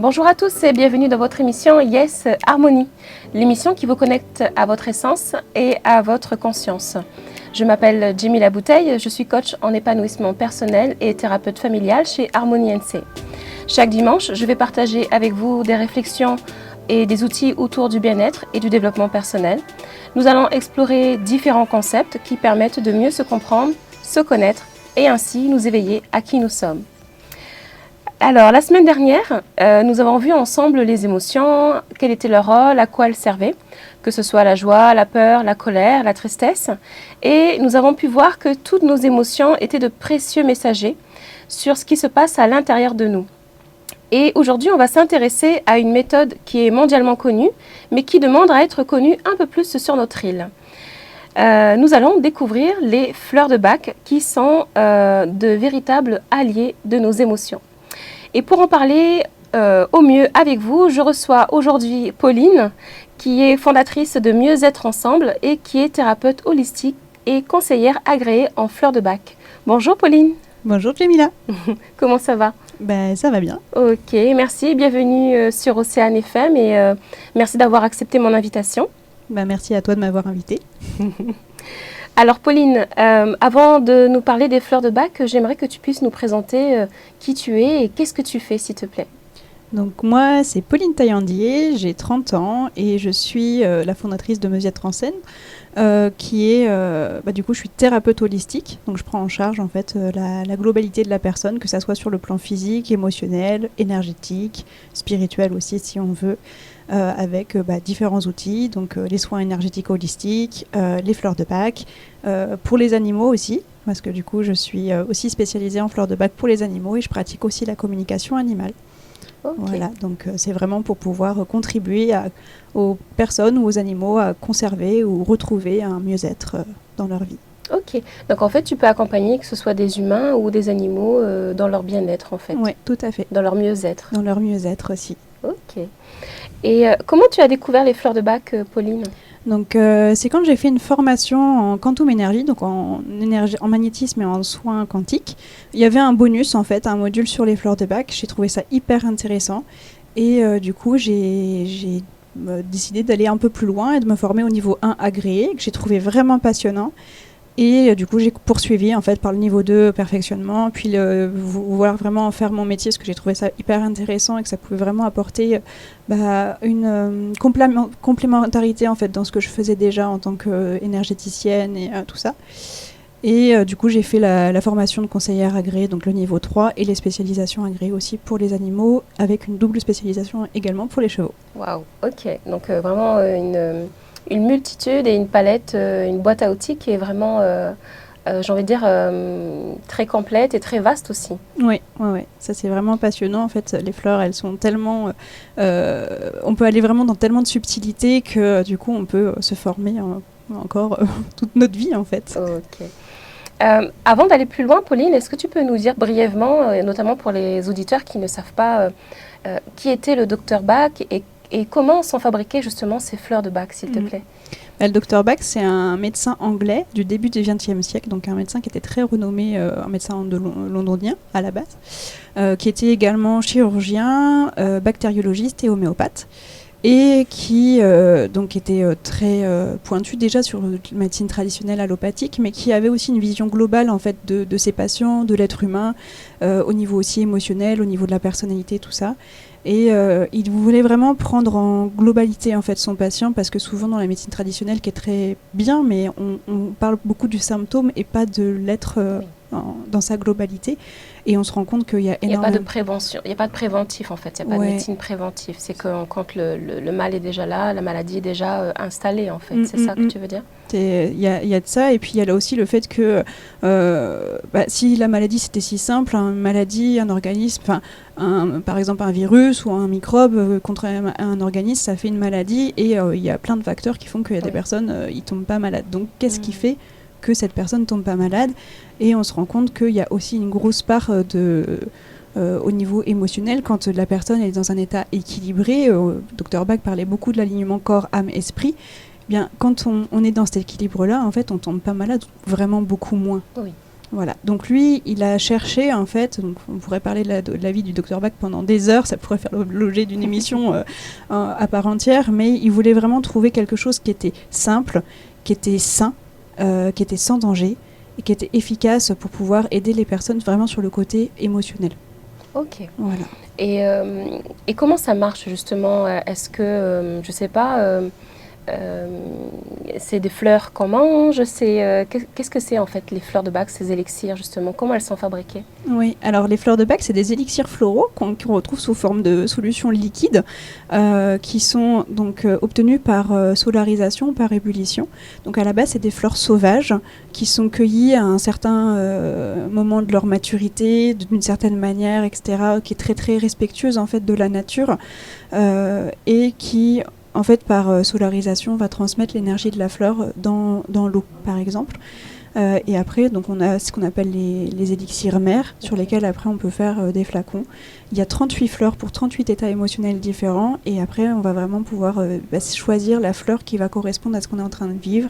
Bonjour à tous et bienvenue dans votre émission Yes Harmonie, l'émission qui vous connecte à votre essence et à votre conscience. Je m'appelle Jemila Bouteille, je suis coach en épanouissement personnel et thérapeute familial chez Harmonie NC. Chaque dimanche, je vais partager avec vous des réflexions et des outils autour du bien-être et du développement personnel. Nous allons explorer différents concepts qui permettent de mieux se comprendre, se connaître et ainsi nous éveiller à qui nous sommes. Alors, la semaine dernière, nous avons vu ensemble les émotions, quel était leur rôle, à quoi elles servaient, que ce soit la joie, la peur, la colère, la tristesse. Et nous avons pu voir que toutes nos émotions étaient de précieux messagers sur ce qui se passe à l'intérieur de nous. Et aujourd'hui, on va s'intéresser à une méthode qui est mondialement connue, mais qui demande à être connue un peu plus sur notre île. Nous allons découvrir les fleurs de Bach qui sont de véritables alliés de nos émotions. Et pour en parler au mieux avec vous, je reçois aujourd'hui Pauline, qui est fondatrice de Mieux-être Ensemble et qui est thérapeute holistique et conseillère agréée en fleurs de Bach. Bonjour Pauline. Bonjour Jemila. Comment ça va? Ça va bien. Ok, merci. Bienvenue sur Océane FM et merci d'avoir accepté mon invitation. Merci à toi de m'avoir invitée. Alors Pauline, avant de nous parler des fleurs de Bach, j'aimerais que tu puisses nous présenter qui tu es et qu'est-ce que tu fais, s'il te plaît. Donc moi, c'est Pauline Taillandier, j'ai 30 ans et je suis la fondatrice de Mieux-être en scène, qui est, du coup, je suis thérapeute holistique, donc je prends en charge en fait la globalité de la personne, que ça soit sur le plan physique, émotionnel, énergétique, spirituel aussi si on veut. Avec différents outils, donc les soins énergétiques holistiques, les fleurs de Bach, pour les animaux aussi, parce que du coup je suis aussi spécialisée en fleurs de Bach pour les animaux et je pratique aussi la communication animale. Okay. Voilà, donc c'est vraiment pour pouvoir contribuer aux personnes ou aux animaux à conserver ou retrouver un mieux-être dans leur vie. Ok, donc en fait tu peux accompagner que ce soit des humains ou des animaux dans leur bien-être en fait. Oui, tout à fait. Dans leur mieux-être. Dans leur mieux-être aussi. Ok. Et comment tu as découvert les fleurs de Bach, Pauline ? Donc c'est quand j'ai fait une formation en quantum énergie, donc en magnétisme et en soins quantiques. Il y avait un bonus en fait, un module sur les fleurs de Bach. J'ai trouvé ça hyper intéressant et du coup j'ai décidé d'aller un peu plus loin et de me former au niveau 1 agréé, que j'ai trouvé vraiment passionnant. Et du coup, j'ai poursuivi en fait par le niveau 2 perfectionnement, puis vouloir vraiment faire mon métier, parce que j'ai trouvé ça hyper intéressant et que ça pouvait vraiment apporter une complémentarité en fait dans ce que je faisais déjà en tant qu'énergéticienne et tout ça. Et du coup, j'ai fait la formation de conseillère agréée, donc le niveau 3, et les spécialisations agréées aussi pour les animaux, avec une double spécialisation également pour les chevaux. Waouh, ok, donc vraiment une multitude et une palette, une boîte à outils qui est vraiment, j'ai envie de dire, très complète et très vaste aussi. Oui, ça c'est vraiment passionnant. En fait, les fleurs, elles sont tellement... on peut aller vraiment dans tellement de subtilités que du coup, on peut se former encore toute notre vie, en fait. Ok. Avant d'aller plus loin, Pauline, est-ce que tu peux nous dire brièvement, notamment pour les auditeurs qui ne savent pas qui était le docteur Bach et comment sont fabriquées justement ces fleurs de Bach, s'il te plaît? Le docteur Bach, c'est un médecin anglais du début du XXe siècle, donc un médecin qui était très renommé, un médecin londonien à la base, qui était également chirurgien, bactériologiste et homéopathe, et qui donc était très pointu déjà sur la médecine traditionnelle allopathique, mais qui avait aussi une vision globale en fait de ses patients, de l'être humain, au niveau aussi émotionnel, au niveau de la personnalité, tout ça. Et il voulait vraiment prendre en globalité en fait son patient, parce que souvent dans la médecine traditionnelle, qui est très bien, mais on parle beaucoup du symptôme et pas de l'être dans sa globalité. Et on se rend compte qu'il y a énormément... Il n'y a pas de prévention, il n'y a pas de préventif en fait, il n'y a pas de médecine préventive. C'est que quand le mal est déjà là, la maladie est déjà installée en fait, c'est ça que tu veux dire? Il y a de ça, et puis il y a là aussi le fait que si la maladie c'était si simple, une maladie, un organisme, par exemple un virus ou un microbe contre un organisme, ça fait une maladie, et il y a plein de facteurs qui font qu'il y a des personnes, ils ne tombent pas malades. Donc qu'est-ce qui fait que cette personne ne tombe pas malade? Et on se rend compte qu'il y a aussi une grosse part au niveau émotionnel, quand la personne est dans un état équilibré. Dr Bach parlait beaucoup de l'alignement corps, âme, esprit. Bien, quand on est dans cet équilibre-là, en fait, on tombe pas malade, vraiment beaucoup moins. Oui. Voilà. Donc lui, il a cherché en fait, donc on pourrait parler de la vie du docteur Bach pendant des heures, ça pourrait faire l'objet d'une émission à part entière, mais il voulait vraiment trouver quelque chose qui était simple, qui était sain, qui était sans danger et qui était efficace pour pouvoir aider les personnes vraiment sur le côté émotionnel. Ok. Voilà. Et comment ça marche justement? Est-ce que, je sais pas, c'est des fleurs qu'on mange? Qu'est-ce que c'est en fait les fleurs de Bach, ces élixirs justement? Comment elles sont fabriquées? Oui, alors les fleurs de Bach, c'est des élixirs floraux qu'on retrouve sous forme de solutions liquides qui sont donc obtenus par solarisation, par ébullition. Donc à la base, c'est des fleurs sauvages qui sont cueillies à un certain moment de leur maturité, d'une certaine manière, etc., qui est très très respectueuse en fait de la nature et qui en fait, par solarisation, va transmettre l'énergie de la fleur dans l'eau, par exemple. Et après, donc on a ce qu'on appelle les élixirs mères, sur lesquels après on peut faire des flacons. Il y a 38 fleurs pour 38 états émotionnels différents, et après on va vraiment pouvoir choisir la fleur qui va correspondre à ce qu'on est en train de vivre,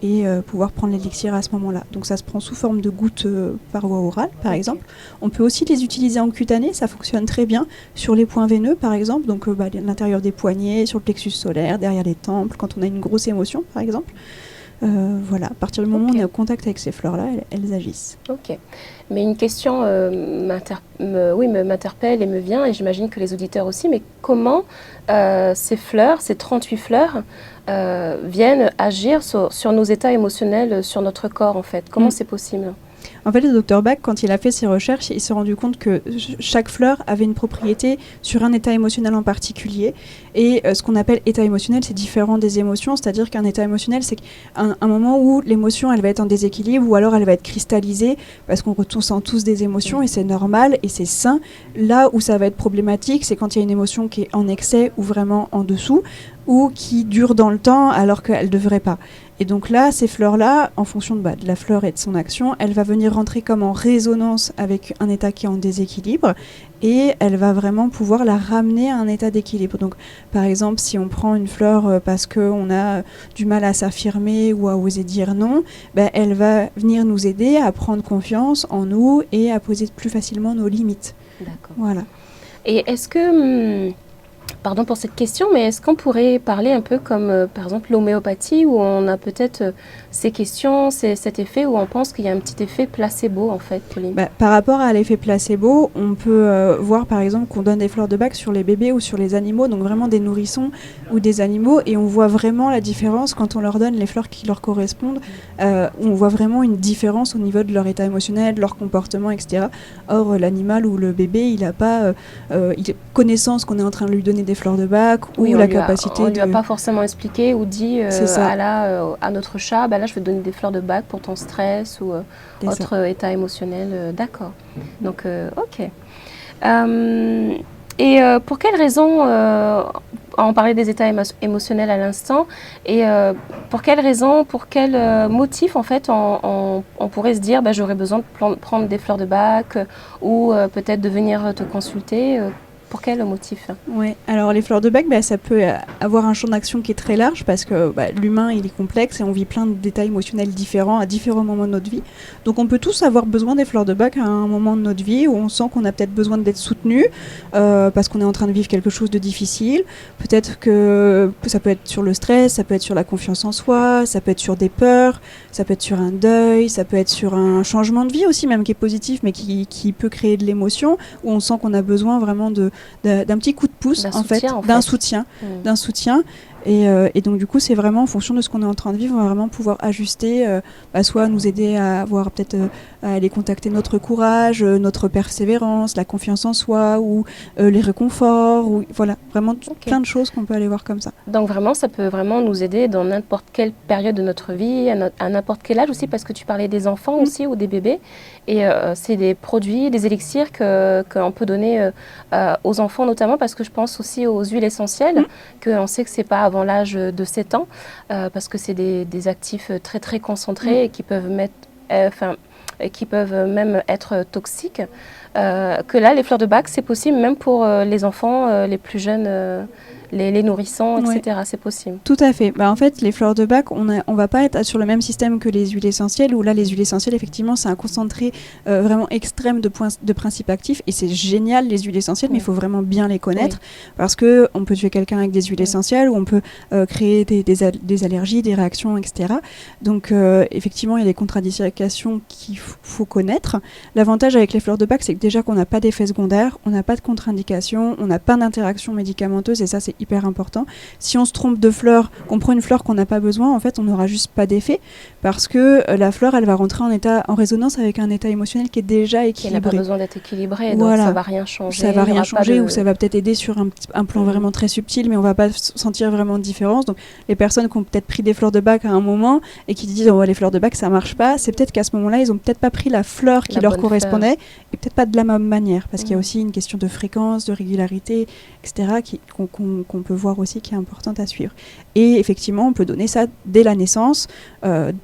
et pouvoir prendre l'élixir à ce moment-là. Donc ça se prend sous forme de gouttes par voie orale, par exemple. On peut aussi les utiliser en cutané, ça fonctionne très bien sur les points veineux, par exemple, donc à l'intérieur des poignets, sur le plexus solaire, derrière les temples, quand on a une grosse émotion, par exemple. Voilà, à partir du moment où on est en contact avec ces fleurs-là, elles agissent. Ok. Mais une question m'interpelle et me vient, et j'imagine que les auditeurs aussi, mais comment ces fleurs, ces 38 fleurs, viennent agir sur nos états émotionnels, sur notre corps en fait? Comment c'est possible? En fait, le docteur Bach, quand il a fait ses recherches, il s'est rendu compte que chaque fleur avait une propriété sur un état émotionnel en particulier. Et ce qu'on appelle état émotionnel, c'est différent des émotions. C'est-à-dire qu'un état émotionnel, c'est un moment où l'émotion, elle va être en déséquilibre ou alors elle va être cristallisée, parce qu'on ressent tous des émotions et c'est normal et c'est sain. Là où ça va être problématique, c'est quand il y a une émotion qui est en excès ou vraiment en dessous, ou qui dure dans le temps alors qu'elle ne devrait pas. Et donc là, ces fleurs-là, en fonction de la fleur et de son action, elle va venir rentrer comme en résonance avec un état qui est en déséquilibre, et elle va vraiment pouvoir la ramener à un état d'équilibre. Donc par exemple, si on prend une fleur parce qu'on a du mal à s'affirmer ou à oser dire non, elle va venir nous aider à prendre confiance en nous et à poser plus facilement nos limites. D'accord. Voilà. Et est-ce que... Pardon pour cette question, mais est-ce qu'on pourrait parler un peu comme, par exemple, l'homéopathie, où on a peut-être ces questions, cet effet, où on pense qu'il y a un petit effet placebo, en fait, Pauline? Par rapport à l'effet placebo, on peut voir, par exemple, qu'on donne des fleurs de Bach sur les bébés ou sur les animaux, donc vraiment des nourrissons ou des animaux, et on voit vraiment la différence quand on leur donne les fleurs qui leur correspondent. On voit vraiment une différence au niveau de leur état émotionnel, de leur comportement, etc. Or, l'animal ou le bébé, il n'a pas connaissance qu'on est en train de lui donner des fleurs de Bach, ou la capacité on lui a pas forcément expliqué ou dit à notre chat, là je vais te donner des fleurs de Bach pour ton stress ou autre état émotionnel. D'accord. Donc ok. Et pour quelles raisons, on parlait des états émotionnels à l'instant, et pour quelles raisons, pour quel motif en fait on pourrait se dire j'aurais besoin de prendre des fleurs de Bach ou peut-être de venir te consulter? Pour quel motif? Oui, alors les fleurs de Bach, ça peut avoir un champ d'action qui est très large, parce que l'humain, il est complexe et on vit plein d'états émotionnels différents à différents moments de notre vie. Donc on peut tous avoir besoin des fleurs de Bach à un moment de notre vie où on sent qu'on a peut-être besoin d'être soutenu parce qu'on est en train de vivre quelque chose de difficile. Peut-être que ça peut être sur le stress, ça peut être sur la confiance en soi, ça peut être sur des peurs, ça peut être sur un deuil, ça peut être sur un changement de vie aussi, même qui est positif mais qui peut créer de l'émotion, où on sent qu'on a besoin vraiment d'un petit coup de pouce, d'un soutien. Et donc du coup, c'est vraiment en fonction de ce qu'on est en train de vivre, on va vraiment pouvoir ajuster, soit nous aider à avoir peut-être à aller contacter notre courage, notre persévérance, la confiance en soi, ou les réconforts, ou voilà, vraiment plein de choses qu'on peut aller voir comme ça. Donc vraiment, ça peut vraiment nous aider dans n'importe quelle période de notre vie, à n'importe quel âge aussi, parce que tu parlais des enfants aussi ou des bébés, et c'est des produits, des élixirs qu'on peut donner aux enfants notamment, parce que je pense aussi aux huiles essentielles, qu'on sait que c'est pas avant l'âge de 7 ans, parce que c'est des actifs très très concentrés et qui peuvent même être toxiques, que là les fleurs de Bach c'est possible même pour les enfants les plus jeunes les nourrissons, Ouais. etc. C'est possible. Tout à fait. En fait, les fleurs de bac, on va pas être sur le même système que les huiles essentielles, où là, les huiles essentielles, effectivement, c'est un concentré vraiment extrême de principes actifs, et c'est génial, les huiles essentielles, mais il faut vraiment bien les connaître, parce qu'on peut tuer quelqu'un avec des huiles essentielles, ou on peut créer des allergies, des réactions, etc. Donc, effectivement, il y a des contre-indications qu'il faut connaître. L'avantage avec les fleurs de bac, c'est que déjà qu'on n'a pas d'effets secondaires, on n'a pas de contre-indications, on n'a pas d'interaction médicamenteuse, et ça, c'est hyper important. Si on se trompe de fleur, qu'on prend une fleur qu'on n'a pas besoin, en fait, on n'aura juste pas d'effet, parce que la fleur, elle va rentrer en résonance avec un état émotionnel qui est déjà équilibré. Elle n'a pas besoin d'être équilibrée, Voilà. donc ça va rien changer. Ça va rien changer, ou ça va peut-être aider sur un plan vraiment très subtil, mais on va pas sentir vraiment de différence. Donc, les personnes qui ont peut-être pris des fleurs de bac à un moment et qui disent les fleurs de bac ça marche pas, c'est peut-être qu'à ce moment-là, ils ont peut-être pas pris la fleur qui leur correspondait, et peut-être pas de la même manière, parce qu'il y a aussi une question de fréquence, de régularité, etc., qu'on peut voir aussi, qui est importante à suivre. Et effectivement, on peut donner ça dès la naissance,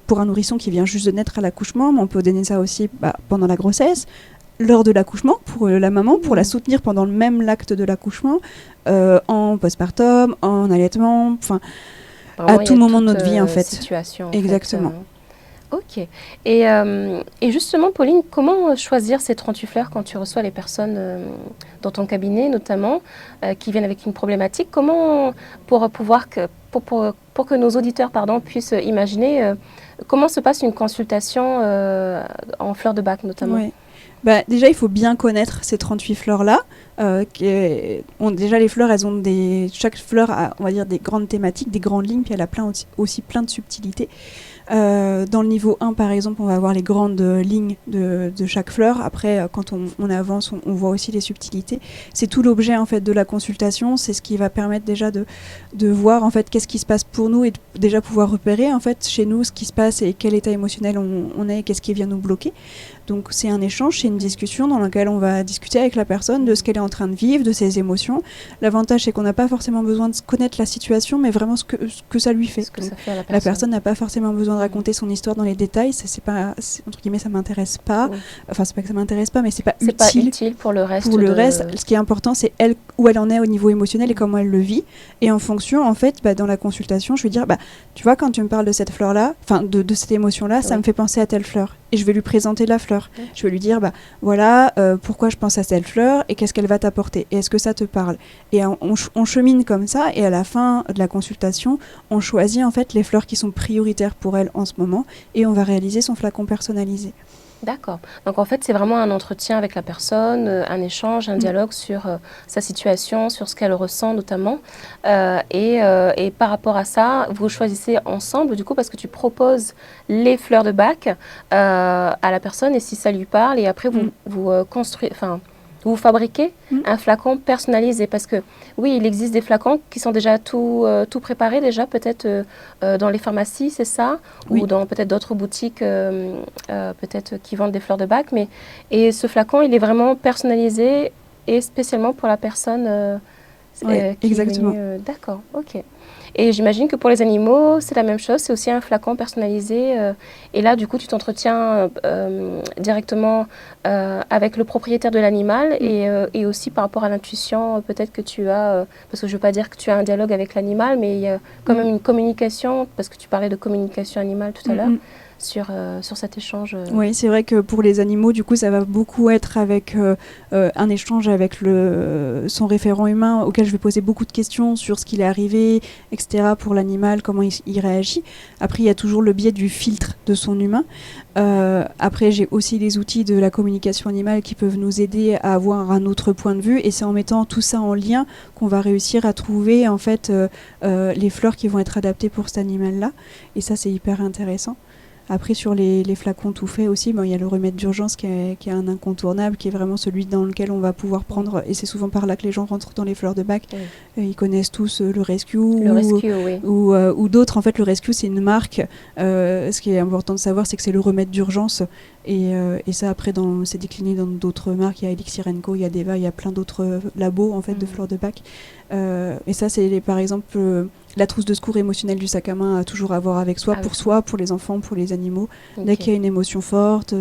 pour un nourrisson qui vient juste de naître à l'accouchement, mais on peut donner ça aussi pendant la grossesse, lors de l'accouchement, pour la maman, pour la soutenir pendant le même acte de l'accouchement, en postpartum, en allaitement, enfin, à tout moment de notre vie, en fait. Situation, exactement. Ok. Et justement, Pauline, comment choisir ces 38 fleurs quand tu reçois les personnes dans ton cabinet, notamment, qui viennent avec une problématique? Comment, pour que nos auditeurs puissent imaginer comment se passe une consultation en fleurs de bac, notamment? Oui. Déjà, il faut bien connaître ces 38 fleurs-là. Déjà, les fleurs, chaque fleur a, on va dire, des grandes thématiques, des grandes lignes, puis elle a aussi plein de subtilités. Dans le niveau 1, par exemple, on va avoir les grandes lignes de chaque fleur. Après, quand on avance, on voit aussi les subtilités. C'est tout l'objet, en fait, de la consultation. C'est ce qui va permettre déjà de voir, en fait, qu'est-ce qui se passe pour nous, et déjà pouvoir repérer, en fait, chez nous, ce qui se passe et quel état émotionnel on est, et qu'est-ce qui vient nous bloquer. Donc, c'est un échange, c'est une discussion dans laquelle on va discuter avec la personne de ce qu'elle est en train de vivre, de ses émotions. L'avantage, c'est qu'on n'a pas forcément besoin de connaître la situation, mais vraiment ce que ça lui fait. Ce que ça fait à la personne. La personne n'a pas forcément besoin de raconter son histoire dans les détails. C'est pas, entre guillemets, ça m'intéresse pas. Oui. Enfin, c'est pas que ça m'intéresse pas, mais c'est pas utile pour le reste. Ce qui est important, c'est où elle en est au niveau émotionnel et comment elle le vit. Et en fonction, en fait, dans la consultation, je vais dire, tu vois, quand tu me parles de cette fleur-là, enfin, de cette émotion-là, ça me fait penser à telle fleur. Et je vais lui présenter la fleur. Je vais lui dire, voilà, pourquoi je pense à cette fleur et qu'est-ce qu'elle va t'apporter. Et est-ce que ça te parle? Et on chemine comme ça, et à la fin de la consultation, on choisit en fait les fleurs qui sont prioritaires pour elle en ce moment, et on va réaliser son flacon personnalisé. D'accord. Donc en fait, c'est vraiment un entretien avec la personne, un échange, un dialogue sur sa situation, sur ce qu'elle ressent notamment. Et par rapport à ça, vous choisissez ensemble, du coup, parce que tu proposes les fleurs de bac à la personne, et si ça lui parle, et après vous construisez... Vous fabriquez un flacon personnalisé, parce que oui, il existe des flacons qui sont déjà tout préparés déjà, peut-être dans les pharmacies, c'est ça, ou dans peut-être d'autres boutiques peut-être qui vendent des fleurs de bac, et ce flacon, il est vraiment personnalisé et spécialement pour la personne qui exactement. est venue. D'accord, ok. Et j'imagine que pour les animaux, c'est la même chose, c'est aussi un flacon personnalisé. Et là, du coup, tu t'entretiens directement avec le propriétaire de l'animal et aussi par rapport à l'intuition, peut-être que tu as, parce que je ne veux pas dire que tu as un dialogue avec l'animal, mais il y a quand même une communication, parce que tu parlais de communication animale tout à l'heure. Sur cet échange. Oui, c'est vrai que pour les animaux, du coup, ça va beaucoup être avec un échange avec son référent humain, auquel je vais poser beaucoup de questions sur ce qui est arrivé, etc., pour l'animal, comment il réagit. Après, il y a toujours le biais du filtre de son humain. Après, j'ai aussi les outils de la communication animale qui peuvent nous aider à avoir un autre point de vue, et c'est en mettant tout ça en lien qu'on va réussir à trouver en fait les fleurs qui vont être adaptées pour cet animal-là. Et ça, c'est hyper intéressant. Après, sur les flacons tout faits aussi, il y a le remède d'urgence qui est un incontournable, qui est vraiment celui dans lequel on va pouvoir prendre, et c'est souvent par là que les gens rentrent dans les fleurs de bac. Ils connaissent tous le Rescue, ou d'autres. En fait, le Rescue, c'est une marque. Ce qui est important de savoir, c'est que c'est le remède d'urgence. Et ça, après, c'est décliné dans d'autres marques. Il y a Elixir & Co, il y a Deva, il y a plein d'autres labos en fait, de fleurs de bac. Et ça, c'est par exemple la trousse de secours émotionnel du sac à main à toujours avoir avec soi, pour les enfants, pour les animaux. Dès qu'il y a une émotion forte,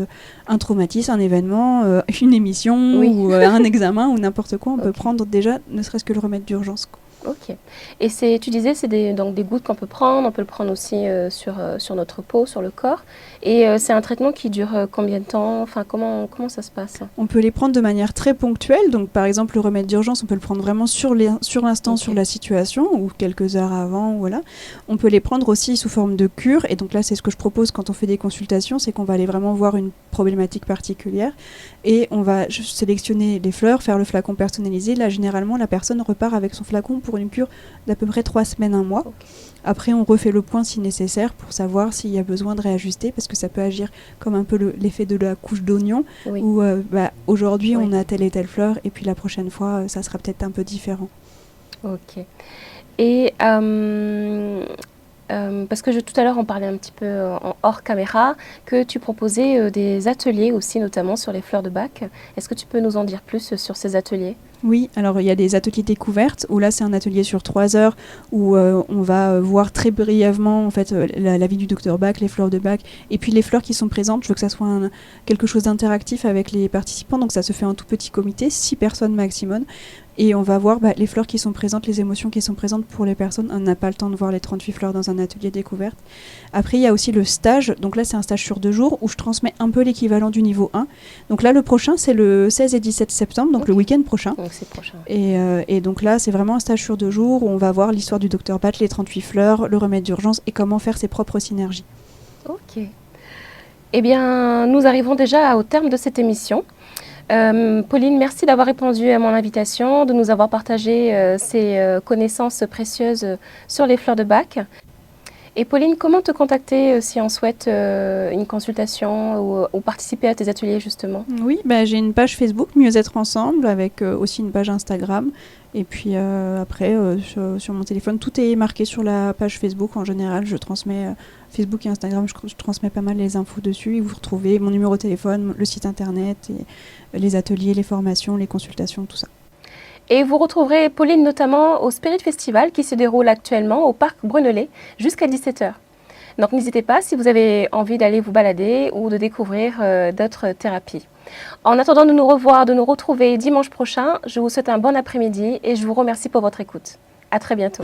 un traumatisme, un événement, une émission, ou un examen, ou n'importe quoi, on peut prendre déjà, ne serait-ce que le remède d'urgence. Ok. Et tu disais, c'est donc des gouttes qu'on peut prendre, on peut le prendre aussi sur notre peau, sur le corps. Et c'est un traitement qui dure combien de temps? Enfin, comment ça se passe? On peut les prendre de manière très ponctuelle. Donc, par exemple, le remède d'urgence, on peut le prendre vraiment sur l'instant, Ok. sur la situation, ou quelques heures avant. Voilà. On peut les prendre aussi sous forme de cure. Et donc là, c'est ce que je propose quand on fait des consultations, c'est qu'on va aller vraiment voir une problématique particulière. Et on va juste sélectionner les fleurs, faire le flacon personnalisé. Là, généralement, la personne repart avec son flacon pour une cure d'à peu près 3 semaines, un mois. Ok. Après, on refait le point si nécessaire pour savoir s'il y a besoin de réajuster, parce que ça peut agir comme un peu l'effet de la couche d'oignon, Oui. où aujourd'hui Oui. on a telle et telle fleur, et puis la prochaine fois, ça sera peut-être un peu différent. Ok. Et parce que tout à l'heure, on parlait un petit peu en hors caméra, que tu proposais des ateliers aussi, notamment sur les fleurs de bac. Est-ce que tu peux nous en dire plus sur ces ateliers? Oui, alors il y a des ateliers découvertes, où là c'est un atelier sur 3 heures, où on va voir très brièvement en fait, la vie du docteur Bach, les fleurs de Bach, et puis les fleurs qui sont présentes. Je veux que ça soit quelque chose d'interactif avec les participants, donc ça se fait en tout petit comité, 6 personnes maximum. Et on va voir les fleurs qui sont présentes, les émotions qui sont présentes pour les personnes. On n'a pas le temps de voir les 38 fleurs dans un atelier découverte. Après, il y a aussi le stage. Donc là, c'est un stage sur 2 jours où je transmets un peu l'équivalent du niveau 1. Donc là, le prochain, c'est le 16 et 17 septembre, donc le week-end prochain. Donc c'est prochain. Et donc là, c'est vraiment un stage sur 2 jours où on va voir l'histoire du docteur Bach, les 38 fleurs, le remède d'urgence et comment faire ses propres synergies. Ok. Eh bien, nous arrivons déjà au terme de cette émission. Pauline, merci d'avoir répondu à mon invitation, de nous avoir partagé ces connaissances précieuses sur les fleurs de Bach. Et Pauline, comment te contacter si on souhaite une consultation ou participer à tes ateliers justement? Oui, j'ai une page Facebook, Mieux être ensemble, avec aussi une page Instagram. Et puis après, sur mon téléphone, tout est marqué sur la page Facebook. En général, je transmets Facebook et Instagram, je transmets pas mal les infos dessus. Et vous retrouvez mon numéro de téléphone, le site internet, et les ateliers, les formations, les consultations, tout ça. Et vous retrouverez Pauline notamment au Spirit Festival qui se déroule actuellement au Parc Brunelet jusqu'à 17h. Donc n'hésitez pas si vous avez envie d'aller vous balader ou de découvrir d'autres thérapies. En attendant de nous revoir, de nous retrouver dimanche prochain, je vous souhaite un bon après-midi et je vous remercie pour votre écoute. À très bientôt.